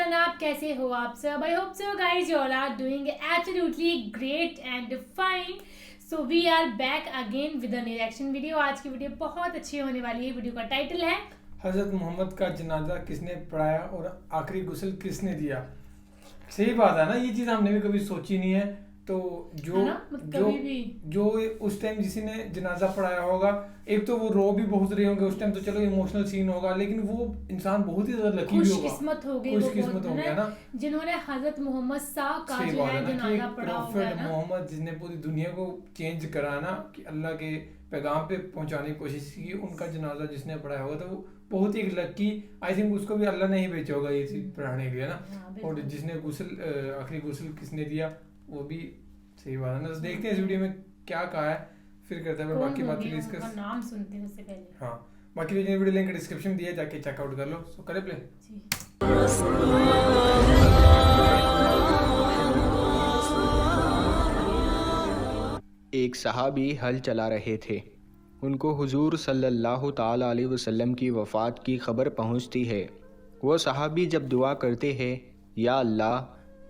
जनाब, कैसे हो आप सब? I hope so guys you all are doing absolutely great and fine. So we are back again with a reaction video. आज की वीडियो बहुत अच्छी होने वाली है. वीडियो का टाइटल है हजरत मोहम्मद का जनाजा किसने पढ़ाया और आखिरी गुस्ल किसने दिया. सही बात है ना, ये चीज़ हमने भी कभी सोची नहीं है. तो जो है ना? जो कभी भी जो उस टाइम जिसी ने जनाजा पढ़ाया होगा, एक तो वो रो भी बहुत रहे होंगे उस टाइम, तो चलो इमोशनल सीन होगा, लेकिन वो इंसान बहुत ही ज्यादा लकी भी होगा, खुशकिस्मत हो गई, खुशकिस्मत हो गया ना, जिन्होंने हजरत मोहम्मद साह का सही जो बात है है ना, कि जनाजा पढ़ा होगा प्रॉफिट ना. मोहम्मद जिसने पूरी दुनिया को चेंज करा ना, कि अल्लाह के पैगाम पे पहुंचाने की कोशिश की, उनका जनाजा जिसने पढ़ाया होगा तो वो बहुत ही लकी. आई थिंक उसको भी अल्लाह ने ही भेजा होगा ये चीज पढ़ाने के लिए ना. और जिसने गुस्ल आखिरी गुस्ल किसने दिया, वो भी सही बात है ना. तो देखते हैं इस वीडियो में क्या कहा है, फिर करते हैं बाकी बातें डिस्कस. नाम सुनते हैं उससे पहले. हाँ, बाकी वीडियो लिंक डिस्क्रिप्शन में दिया, जाके चेकआउट कर लो. सो करे प्ले. एक सहाबी हल चला रहे थे. उनको हुजूर सल्लल्लाहु ताला अलैहि वसल्लम की वफ़ात की ख़बर पहुंचती है. वो सहाबी जब दुआ करते हैं, या अल्लाह,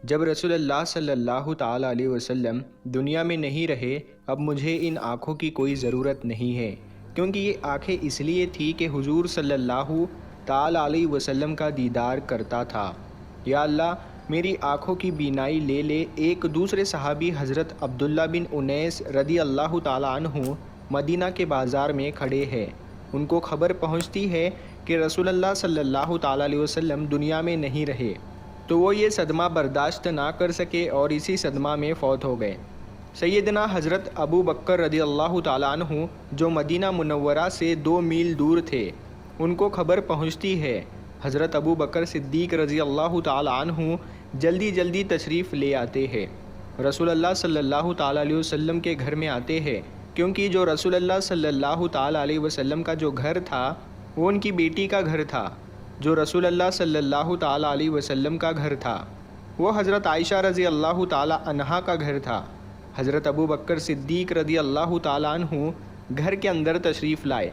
जब रसूलुल्लाह सल्लल्लाहु ताला अलैहि वसल्लम दुनिया में नहीं रहे, अब मुझे इन आँखों की कोई ज़रूरत नहीं है, क्योंकि ये आँखें इसलिए थी कि हुजूर सल्लल्लाहु ताला अलैहि वसल्लम का दीदार करता था. या अल्लाह, मेरी आँखों की बीनाई ले ले. एक दूसरे सहाबी हज़रत अब्दुल्ला बिन उनैस रदी अल्लाह ताला अन्हु मदीना के बाज़ार में खड़े हैं. उनको खबर पहुंचती है कि रसूलुल्लाह सल्लल्लाहु ताला अलैहि वसल्लम दुनिया में नहीं रहे, तो वो ये सदमा बर्दाश्त ना कर सके और इसी सदमा में फ़ौत हो गए. सैयदना हज़रत अबू बकर रदी अल्लाह ताला अन्हु, जो मदीना मुनव्वरा से 2 मील दूर थे, उनको खबर पहुंचती है. हज़रत अबू बकर सिद्दीक़ रज़ी अल्लाह ताला अन्हु जल्दी जल्दी तशरीफ़ ले आते हैं. रसूलुल्लाह सल्लल्लाहु ताला अलैहि वसल्लम के घर में आते हैं, क्योंकि जो रसूलुल्लाह सल्लल्लाहु ताला अलैहि वसल्लम का जो घर था, वो उनकी बेटी का घर था. जो रसूलुल्लाह सल्लल्लाहु ताला अलैहि वसल्लम का घर था, वो हज़रत आयशा रज़ी अल्लाह ताला अन्हा का घर था. हज़रत अबू बकर सिद्दीक़ रज़ी अल्लाह ताला अन्हु घर के अंदर तशरीफ़ लाए.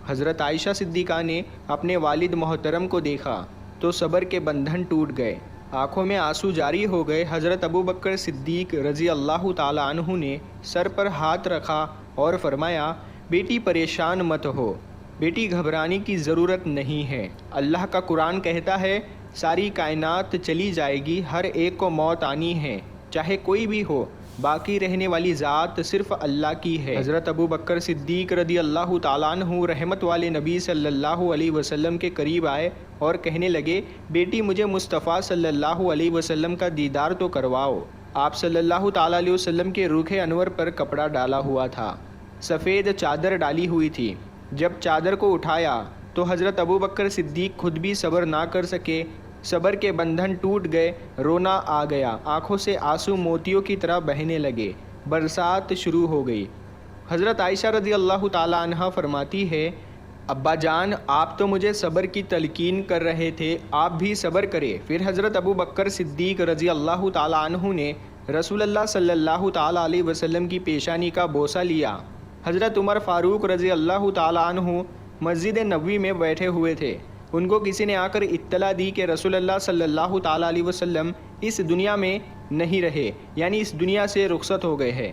हज़रत आयशा सिद्दीक़ा ने अपने वालिद मोहतरम को देखा तो सब्र के बंधन टूट गए, आँखों में आंसू जारी हो गए. हज़रत अबू बकर सिद्दीक़ रज़ी अल्लाह ताला अन्हु ने सर पर हाथ रखा और फरमाया, बेटी परेशान मत हो, बेटी घबराने की ज़रूरत नहीं है. अल्लाह का कुरान कहता है, सारी कायनात चली जाएगी, हर एक को मौत आनी है, चाहे कोई भी हो, बाकी रहने वाली ज़ात सिर्फ़ अल्लाह की है. हज़रत अबू बकर सिद्दीक़ रदी अल्लाह ताला अन्हु रहमत वाले नबी सल्लल्लाहु अलैहि वसल्लम के करीब आए और कहने लगे, बेटी मुझे मुस्तफ़ा सल्लल्लाहु अलैहि वसल्लम का दीदार तो करवाओ. आप सल्लल्लाहु ताला अलैहि वसल्लम के रूखे अनवर पर कपड़ा डाला हुआ था, सफ़ेद चादर डाली हुई थी. जब चादर को उठाया तो हज़रत अबू बकर सिद्दीक़ खुद भी सब्र ना कर सके, सब्र के बंधन टूट गए, रोना आ गया, आँखों से आंसू मोतियों की तरह बहने लगे, बरसात शुरू हो गई. हज़रत आयशा रज़ी अल्लाह ताला अन्हा फरमाती है, अब्बा जान, आप तो मुझे सब्र की तलकीन कर रहे थे, आप भी सब्र करें. फिर हज़रत अबू बकर सिद्दीक़ रज़ी अल्लाह ताला अन्हु ने रसूलुल्लाह सल्लल्लाहु ताला अलैहि वसल्लम की पेशानी का बोसा लिया. हज़रत उमर फ़ारूक रज़ी अल्लाह ताला अन्हु मस्जिद नबवी में बैठे हुए थे. उनको किसी ने आकर इत्तला दी कि रसूलुल्लाह सल्लल्लाहु ताला अलैहि वसल्लम इस दुनिया में नहीं रहे, यानी इस दुनिया से रुखसत हो गए हैं.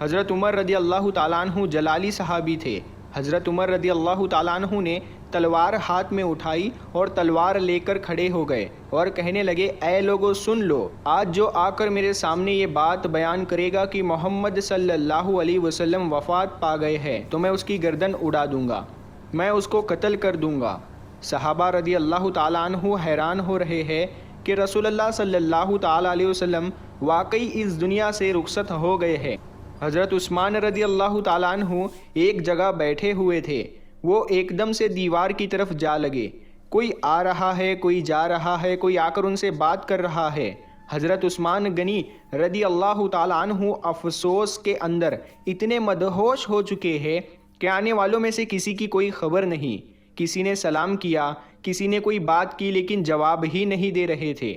हज़रत उमर रदी अल्लाह ताला अन्हु जलाली सहाबी थे. हज़रत उमर रदी अल्लाह ताला अन्हु ने तलवार हाथ में उठाई और तलवार लेकर खड़े हो गए और कहने लगे, ऐ लोगों सुन लो, आज जो आकर मेरे सामने ये बात बयान करेगा कि मोहम्मद सल्लल्लाहु अलैहि वसल्लम वफ़ात पा गए हैं, तो मैं उसकी गर्दन उड़ा दूँगा, मैं उसको कत्ल कर दूँगा. सहाबा रदी अल्लाह ताला अन्हु हैरान हो रहे हैं कि रसूलुल्लाह सल्लल्लाहु ताला अलैहि वसल्लम वाकई इस दुनिया से रुखसत हो गए हैं. हज़रत उस्मान रदी अल्लाह ताला अन्हु एक जगह बैठे हुए थे. वो एकदम से दीवार की तरफ जा लगे. कोई आ रहा है, कोई जा रहा है, कोई आकर उनसे बात कर रहा है. हज़रत उस्मान गनी रदी अल्लाह ताला अन्हु अफसोस के अंदर इतने मदहोश हो चुके हैं कि आने वालों में से किसी की कोई खबर नहीं. किसी ने सलाम किया, किसी ने कोई बात की, लेकिन जवाब ही नहीं दे रहे थे.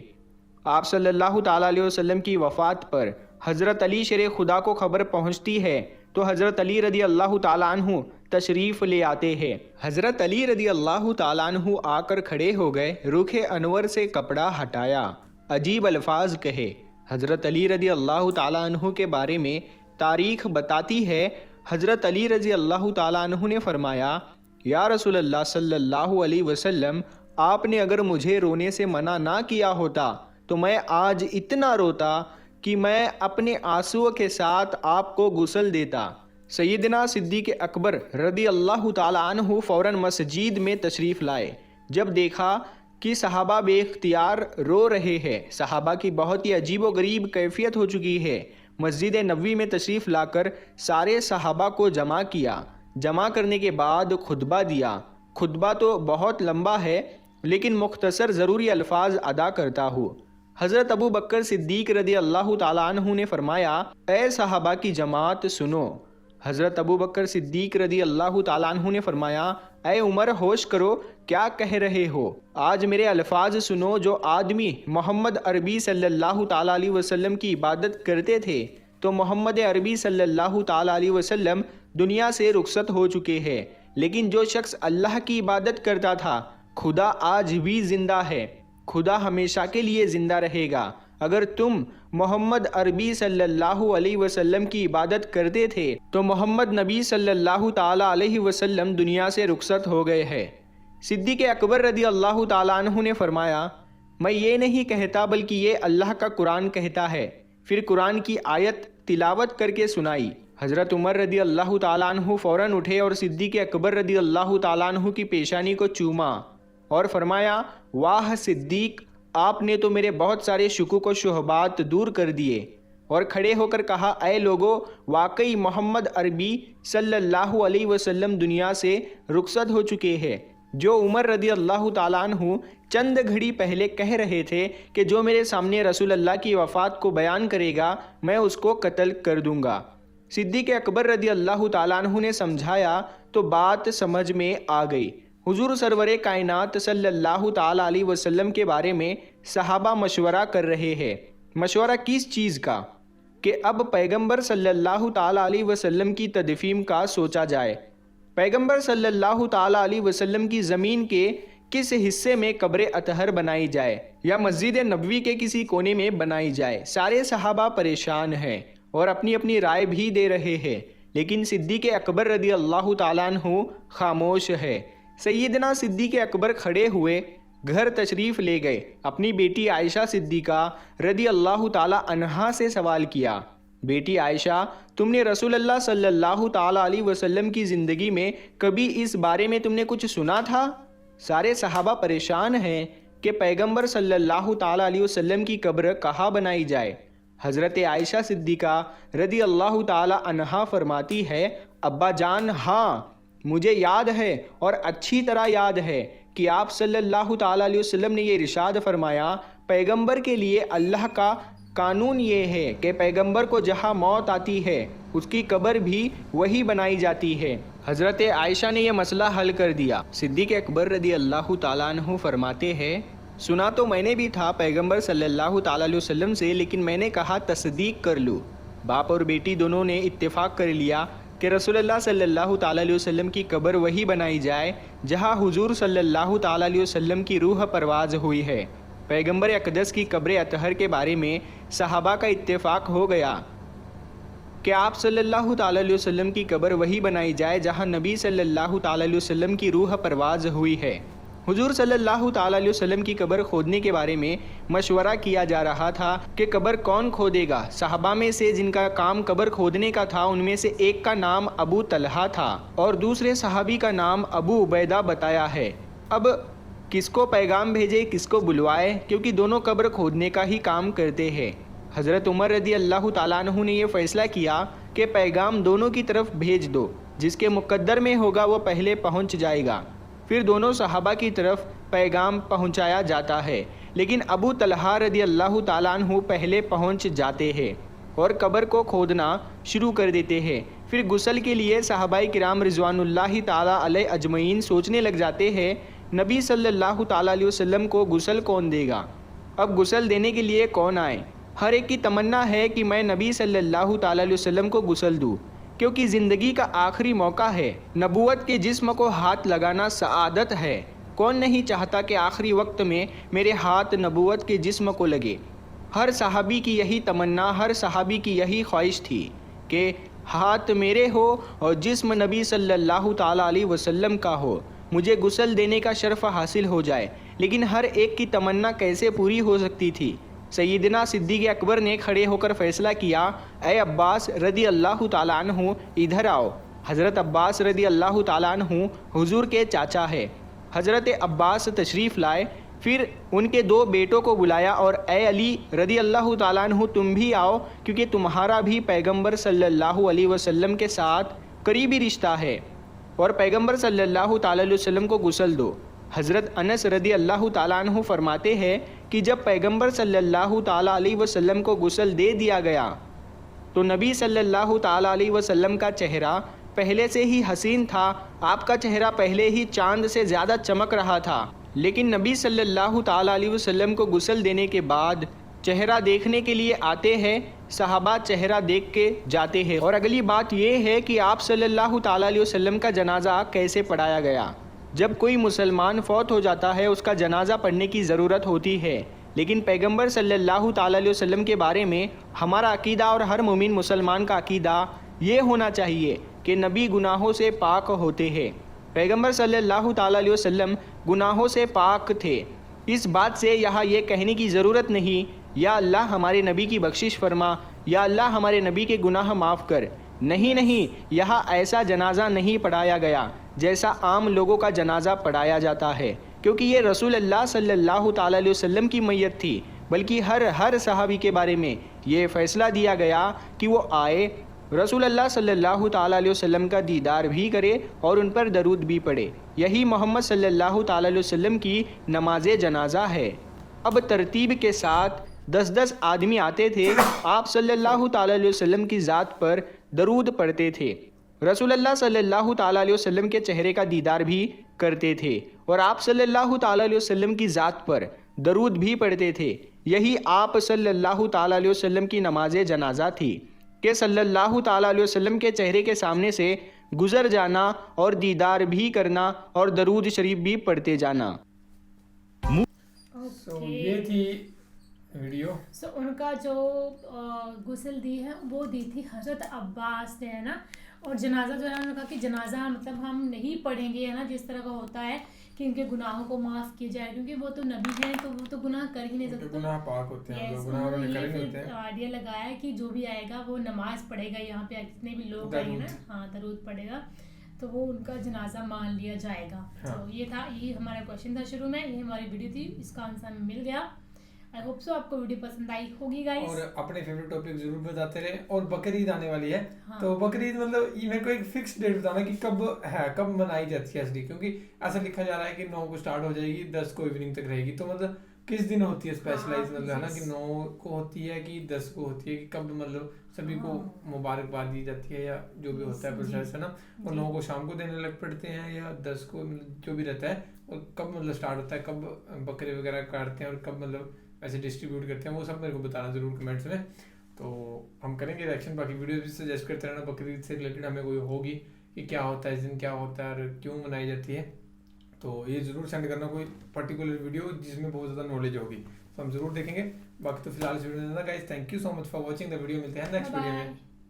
आप सल्लल्लाहु ताला अलैहि वसल्लम की वफ़ात पर हज़रत अली शेर खुदा को खबर पहुंचती है तो हज़रत अली रदी अल्लाह ताला अन्हु تشریف لے آتے ہیں۔ حضرت علی رضی اللہ تعالیٰ عنہ آ کر کھڑے ہو گئے، رخ انور سے کپڑا ہٹایا، عجیب الفاظ کہے۔ حضرت علی رضی اللہ تعالیٰ عنہ کے بارے میں تاریخ بتاتی ہے، حضرت علی رضی اللہ تعالیٰ عنہ نے فرمایا، یا رسول اللہ صلی اللہ علیہ وسلم، آپ نے اگر مجھے رونے سے منع نہ کیا ہوتا تو میں آج اتنا روتا کہ میں اپنے آنسوؤں کے ساتھ آپ کو غسل دیتا۔ سیدنا صدیق اکبر رضی اللہ تعالیٰ عنہ فوراً مسجد میں تشریف لائے۔ جب دیکھا کہ صحابہ بے اختیار رو رہے ہیں، صحابہ کی بہت ہی عجیب و غریب کیفیت ہو چکی ہے، مسجد نبوی میں تشریف لا کر سارے صحابہ کو جمع کیا۔ جمع کرنے کے بعد خطبہ دیا۔ خطبہ تو بہت لمبا ہے لیکن مختصر ضروری الفاظ ادا کرتا ہوں۔ حضرت ابو بکر صدیق رضی اللہ تعالیٰ عنہ نے فرمایا، اے صحابہ کی جماعت سنو۔ حضرت ابو بکر صدیق رضی اللہ تعالیٰ عنہ نے فرمایا، اے عمر ہوش کرو، کیا کہہ رہے ہو؟ آج میرے الفاظ سنو۔ جو آدمی محمد عربی صلی اللہ تعالیٰ علیہ وسلم کی عبادت کرتے تھے تو محمد عربی صلی اللہ تعالیٰ علیہ وسلم دنیا سے رخصت ہو چکے ہیں، لیکن جو شخص اللہ کی عبادت کرتا تھا خدا آج بھی زندہ ہے، خدا ہمیشہ کے لیے زندہ رہے گا۔ اگر تم محمد عربی صلی اللہ علیہ وسلم کی عبادت کرتے تھے تو محمد نبی صلی اللہ تعالیٰ علیہ وسلم دنیا سے رخصت ہو گئے ہیں۔ صدیق اکبر رضی اللہ تعالیٰ عنہ نے فرمایا، میں یہ نہیں کہتا بلکہ یہ اللہ کا قرآن کہتا ہے۔ پھر قرآن کی آیت تلاوت کر کے سنائی۔ حضرت عمر رضی اللہ تعالیٰ عنہ فوراً اٹھے اور صدیق اکبر رضی اللہ تعالیٰ عنہ کی پیشانی کو چوما اور فرمایا، واہ صدیق، آپ نے تو میرے بہت سارے شکوک و شبہات دور کر دیے۔ اور کھڑے ہو کر کہا، اے لوگو، واقعی محمد عربی صلی اللہ علیہ وسلم دنیا سے رخصت ہو چکے ہیں۔ جو عمر رضی اللہ تعالیٰ عنہ چند گھڑی پہلے کہہ رہے تھے کہ جو میرے سامنے رسول اللہ کی وفات کو بیان کرے گا میں اس کو قتل کر دوں گا۔ صدیق اکبر رضی اللہ تعالیٰ عنہ نے سمجھایا تو بات سمجھ میں آ گئی۔ حضور سرور کائنات صلی اللہ تعالیٰ علیہ وسلم کے بارے میں صحابہ مشورہ کر رہے ہیں۔ مشورہ کس چیز کا؟ کہ اب پیغمبر صلی اللہ تعالیٰ علیہ وسلم کی تدفین کا سوچا جائے۔ پیغمبر صلی اللہ تعالیٰ علیہ وسلم کی زمین کے کس حصے میں قبر اطہر بنائی جائے یا مسجد نبوی کے کسی کونے میں بنائی جائے۔ سارے صحابہ پریشان ہیں اور اپنی اپنی رائے بھی دے رہے ہیں، لیکن صدیق اکبر رضی اللہ تعالیٰ عنہ خاموش ہے۔ سیدنا صدیق اکبر کھڑے ہوئے، گھر تشریف لے گئے، اپنی بیٹی عائشہ صدیقہ رضی اللہ تعالیٰ عنہا سے سوال کیا، بیٹی عائشہ، تم نے رسول اللہ صلی اللہ تعالیٰ علیہ وسلم کی زندگی میں کبھی اس بارے میں تم نے کچھ سنا تھا؟ سارے صحابہ پریشان ہیں کہ پیغمبر صلی اللہ تعالیٰ علیہ وسلم کی قبر کہاں بنائی جائے۔ حضرت عائشہ صدیقہ رضی اللہ تعالیٰ عنہا فرماتی ہے، ابا جان، ہاں مجھے یاد ہے اور اچھی طرح یاد ہے کہ آپ صلی اللہ تعالیٰ علیہ وسلم نے یہ ارشاد فرمایا، پیغمبر کے لیے اللہ کا قانون یہ ہے کہ پیغمبر کو جہاں موت آتی ہے اس کی قبر بھی وہی بنائی جاتی ہے۔ حضرت عائشہ نے یہ مسئلہ حل کر دیا۔ صدیق اکبر رضی اللہ تعالیٰ عنہ فرماتے ہیں، سنا تو میں نے بھی تھا پیغمبر صلی اللہ تعالیٰ علیہ وسلم سے، لیکن میں نے کہا تصدیق کر لوں۔ باپ اور بیٹی دونوں نے اتفاق کر لیا کہ رسول اللہ صلی اللہ تعالیٰ علیہ وسلم کی قبر وہی بنائی جائے جہاں حضور صلی اللہ تعالیٰ علیہ وسلم کی روح پرواز ہوئی ہے۔ پیغمبر اقدس کی قبر اطہر کے بارے میں صحابہ کا اتفاق ہو گیا کہ آپ صلی اللہ تعالیٰ علیہ وسلم کی قبر وہی بنائی جائے جہاں نبی صلی اللہ تعالیٰ علیہ وسلم کی روح پرواز ہوئی ہے۔ حضور صلی اللہ تعالیٰ علیہ وسلم کی قبر کھودنے کے بارے میں مشورہ کیا جا رہا تھا کہ قبر کون کھودے گا۔ صحابہ میں سے جن کا کام قبر کھودنے کا تھا ان میں سے ایک کا نام ابو طلحہ تھا اور دوسرے صحابی کا نام ابو عبیدہ بتایا ہے۔ اب کس کو پیغام بھیجے، کس کو بلوائے، کیونکہ دونوں قبر کھودنے کا ہی کام کرتے ہیں۔ حضرت عمر رضی اللہ تعالیٰ عنہ نے یہ فیصلہ کیا کہ پیغام دونوں کی طرف بھیج دو، جس کے مقدر میں ہوگا وہ پہلے پہنچ جائے گا۔ پھر دونوں صحابہ کی طرف پیغام پہنچایا جاتا ہے، لیکن ابو طلحہ رضی اللہ تعالیٰ عنہ پہلے پہنچ جاتے ہیں اور قبر کو کھودنا شروع کر دیتے ہیں۔ پھر غسل کے لیے صحابہ کرام رضوان اللہ تعالیٰ علیہ اجمعین سوچنے لگ جاتے ہیں، نبی صلی اللہ تعالیٰ علیہ وسلم کو غسل کون دے گا؟ اب غسل دینے کے لیے کون آئے؟ ہر ایک کی تمنا ہے کہ میں نبی صلی اللہ تعالیٰ علیہ وسلم کو غسل دوں، क्योंकि ज़िंदगी का आखिरी मौका है। नबूवत के जिस्म को हाथ लगाना सआदत है। कौन नहीं चाहता कि आखिरी वक्त में मेरे हाथ नबूवत के जिस्म को लगे। हर सहाबी की यही तमन्ना, हर सहाबी की यही ख्वाहिश थी कि हाथ मेरे हो और जिस्म नबी सल्लल्लाहु ताला अलैहि वसल्लम का हो, मुझे गुस्ल देने का शर्फ हासिल हो जाए। लेकिन हर एक की तमन्ना कैसे पूरी हो सकती थी। सैयदना सिद्दीक़ अकबर ने खड़े होकर फ़ैसला किया, ए अब्बास रदी अल्लाह ताला अन्हु इधर आओ। हज़रत अब्बास रदी अल्लाह ताला अन्हु हुजूर के चाचा है। हज़रत अब्बास तशरीफ़ लाए, फिर उनके दो बेटों को बुलाया और ए अली रदी अल्लाह ताला अन्हु तुम भी आओ, क्योंकि तुम्हारा भी पैगंबर सल्लल्लाहु अलैहि वसल्लम के साथ करीबी रिश्ता है और पैगंबर सल्लल्लाहु ताला अलैहि वसल्लम को गुस्ल दो। हज़रत अनस रदी अल्लाह ताला अन्हु फरमाते हैं कि जब पैगंबर सल्लल्लाहु ताला अलैहि वसल्लम को गुस्ल दे दिया गया तो नबी सल्लल्लाहु ताला अलैहि वसल्लम का चेहरा पहले से ही हसीन था। आपका चेहरा पहले ही चांद से ज़्यादा चमक रहा था, लेकिन नबी सल्लल्लाहु ताला अलैहि वसल्लम को गुस्ल देने के बाद चेहरा देखने के लिए आते हैं, सहाबा चेहरा देख के जाते हैं। और अगली बात यह है कि आप सल्लल्लाहु ताला अलैहि वसल्लम का जनाजा कैसे पढ़ाया गया। जब कोई मुसलमान फौत हो जाता है उसका जनाजा पढ़ने की ज़रूरत होती है, लेकिन पैगंबर सल्लल्लाहु ताला अलैहि वसल्लम के बारे में हमारा अकीदा और हर मुमिन मुसलमान का अकीदा ये होना चाहिए कि नबी गुनाहों से पाक होते हैं। पैगंबर सल्लल्लाहु ताला अलैहि वसल्लम गुनाहों से पाक थे। इस बात से यहाँ ये कहने की ज़रूरत नहीं, या अल्लाह हमारे नबी की बख्शिश फरमा, या अल्लाह हमारे नबी के गुनाह माफ़ कर। नहीं, यहाँ ऐसा जनाजा नहीं पढ़ाया गया जैसा आम लोगों का जनाजा पढ़ाया जाता है, क्योंकि ये रसूल अल्लाह सल्लल्लाहु ताला अलैहि वसल्लम की मैयत थी। बल्कि हर सहाबी के बारे में ये फ़ैसला दिया गया कि वो आए, रसूल अल्लाह सल्लल्लाहु ताला अलैहि वसल्लम का दीदार भी करे और उन पर दरूद भी पढ़े। यही मोहम्मद सल्लल्लाहु ताला अलैहि वसल्लम की नमाज जनाजा है। अब तरतीब के साथ 10-10 आदमी आते थे, आप सल्लल्लाहु ताला अलैहि वसल्लम की ज़ात पर दरूद पढ़ते थे। रसूल अल्लाह सल्लल्लाहु ताला अलैहि वसल्लम के चेहरे का दीदार भी करते थे और आप सल्लल्लाहु ताला अलैहि वसल्लम की ज़ात पर दरूद भी पढ़ते थे। यही आप सल्लल्लाहु ताला अलैहि वसल्लम की नमाज जनाजा थी कि सल्लल्लाहु ताला अलैहि वसल्लम के चेहरे के सामने से गुज़र जाना और दीदार भी करना और दरूद शरीफ भी पढ़ते जाना। So, ये थी वीडियो। उनका जो गुस्ल दी है वो दी थी हज़रत अब्बास ने, है ना। और जनाजा जो है उन्होंने कहा कि जनाजा मतलब हम नहीं पढ़ेंगे, है ना, जिस तरह का होता है कि उनके गुनाहों को माफ़ किया जाए, क्योंकि वो तो नबी हैं तो वो तो गुनाह कर ही नहीं सकते, गुनाह पाक होते हैं, गुनाह वाले कर ही नहीं होते हैं। आइडिया लगाया कि जो भी आएगा वो नमाज पढ़ेगा, यहाँ पे जितने भी लोग आएंगे ना, हाँ, दरूद पढ़ेगा, तो वो उनका जनाजा मान लिया जाएगा। हाँ। तो यही हमारा क्वेश्चन था शुरू में, ये हमारी वीडियो थी, इसका आंसर मिल गया। आई होप सो आपको वीडियो पसंद आई होगी गाइस, और अपने फेवरेट टॉपिक जरूर बताते रहे। और बकरीद आने वाली है। हाँ। तो बकरीद मतलब ये मेरे को एक फिक्स डेट बताना कि कब मनाई जाती है असली, क्योंकि ऐसा लिखा जा रहा है कि 9 को स्टार्ट हो जाएगी, 10 को इवनिंग तक रहेगी। तो मतलब किस दिन होती है स्पेशलाइज, मतलब है ना, कि 9 को होती है कि 10 को होती है, कि कब मतलब सभी को मुबारकबाद दी जाती है या जो भी होता है प्रोसेस, है ना। और 9 को शाम को देने लग पड़ते हैं या 10 को, मतलब जो भी रहता है, और कब मतलब स्टार्ट होता है, कब बकरे वगैरह काटते हैं और कब मतलब ऐसे डिस्ट्रीब्यूट करते हैं, वो सब मेरे को बताना ज़रूर कमेंट्स में। तो हम करेंगे रिएक्शन। बाकी वीडियो भी सजेस्ट करते रहना बकरीद से रिलेटेड, हमें कोई होगी कि क्या होता है इस दिन, क्या होता है और क्यों मनाई जाती है, तो ये ज़रूर सेंड करना कोई पर्टिकुलर वीडियो जिसमें बहुत ज़्यादा नॉलेज होगी, तो हम ज़रूर देखेंगे। बाकी तो फिलहाल इस वीडियो में guys, thank you so much for watching the video. मिलते हैं नेक्स्ट वीडियो में।